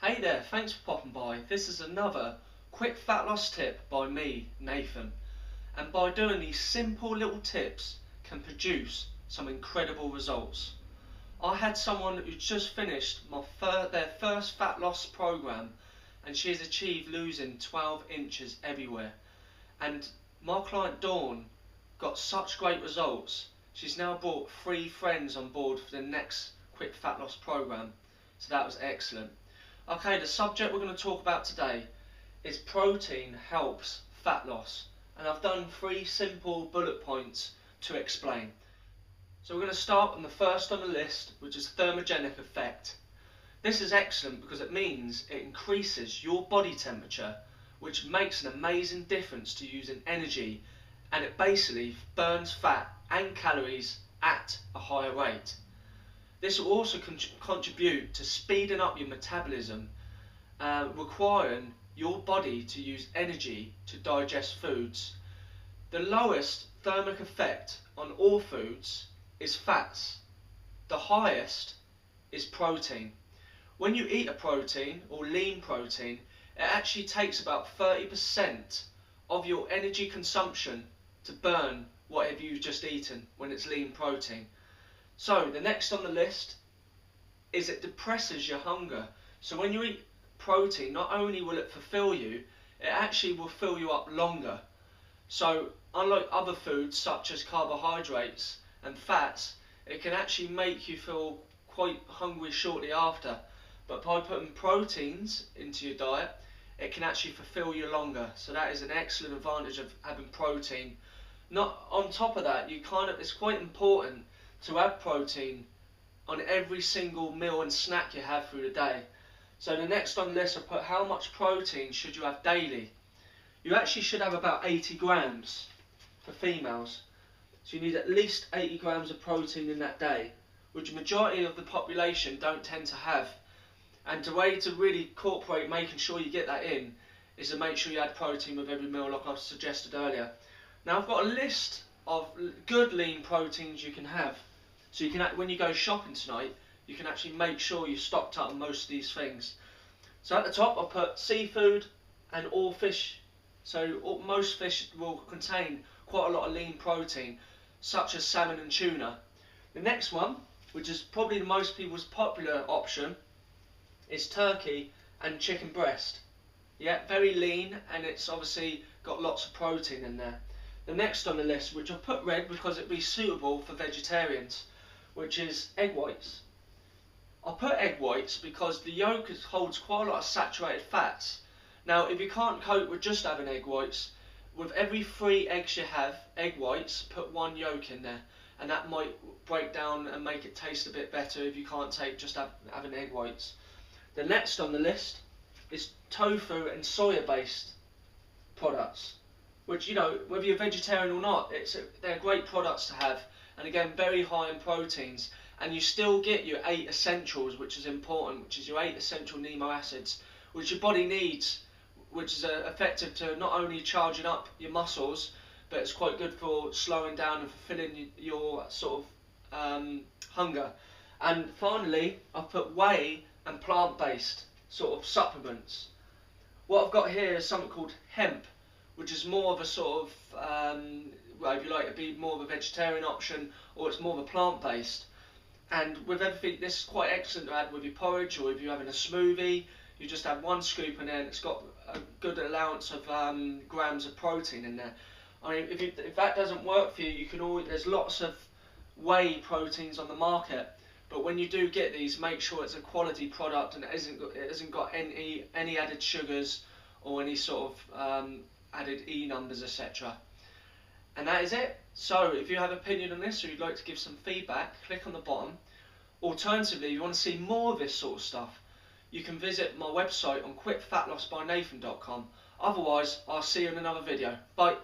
Hey there, thanks for popping by. This is another quick fat loss tip by me, Nathan. And by doing these simple little tips can produce some incredible results. I had someone who just finished their first fat loss program, and she has achieved losing 12 inches everywhere. And my client Dawn got such great results. She's now brought 3 friends on board for the next quick fat loss program. So that was excellent. Okay, the subject we're going to talk about today is protein helps fat loss, and I've done 3 simple bullet points to explain. So we're going to start on the first on the list, which is thermogenic effect. This is excellent because it means it increases your body temperature, which makes an amazing difference to using energy, and it basically burns fat and calories at a higher rate. This will also contribute to speeding up your metabolism, requiring your body to use energy to digest foods. The lowest thermic effect on all foods is fats. The highest is protein. When you eat a protein or lean protein, it actually takes about 30% of your energy consumption to burn whatever you've just eaten when it's lean protein. So the next on the list is it depresses your hunger. So when you eat protein, not only will it fulfill you, it actually will fill you up longer. So unlike other foods such as carbohydrates and fats, it can actually make you feel quite hungry shortly after. But by putting proteins into your diet, it can actually fulfill you longer. So that is an excellent advantage of having protein. Not on top of that, it's quite important to have protein on every single meal and snack you have through the day. So the next on the list, I put how much protein should you have daily. You actually should have about 80 grams for females. So you need at least 80 grams of protein in that day, which the majority of the population don't tend to have. And the way to really incorporate making sure you get that in is to make sure you add protein with every meal, like I suggested earlier. Now I've got a list of good lean proteins you can have. So you can, when you go shopping tonight, you can actually make sure you're stocked up on most of these things. So at the top I put seafood and all fish. So most fish will contain quite a lot of lean protein, such as salmon and tuna. The next one, which is probably the most people's popular option, is turkey and chicken breast. Yeah, very lean, and it's obviously got lots of protein in there. The next on the list, which I've put red because it'd be suitable for vegetarians, which is egg whites. I put egg whites because the yolk holds quite a lot of saturated fats. Now if you can't cope with just having egg whites, with every 3 eggs you have, egg whites, put 1 yolk in there, and that might break down and make it taste a bit better if you can't take just having egg whites. The next on the list is tofu and soya based products, which, you know, whether you're vegetarian or not, they're great products to have, and again very high in proteins, and you still get your 8 essentials, which is important, which is your 8 essential amino acids which your body needs, which is effective to not only charging up your muscles, but it's quite good for slowing down and fulfilling your sort of hunger. And finally I've put whey and plant-based sort of supplements. What I've got here is something called hemp, which is more of a sort of, well, if you like, it'd be more of a vegetarian option, or it's more of a plant-based. And with everything, this is quite excellent to add with your porridge, or if you're having a smoothie, you just add 1 scoop in there, and it's got a good allowance of grams of protein in there. I mean, if that doesn't work for you, you can always, there's lots of whey proteins on the market, but when you do get these, make sure it's a quality product and it hasn't got any added sugars or any sort of added E numbers, etc. And that is it. So if you have an opinion on this, or you'd like to give some feedback, click on the bottom. Alternatively, if you want to see more of this sort of stuff, you can visit my website on quickfatlossbynathan.com. Otherwise, I'll see you in another video. Bye.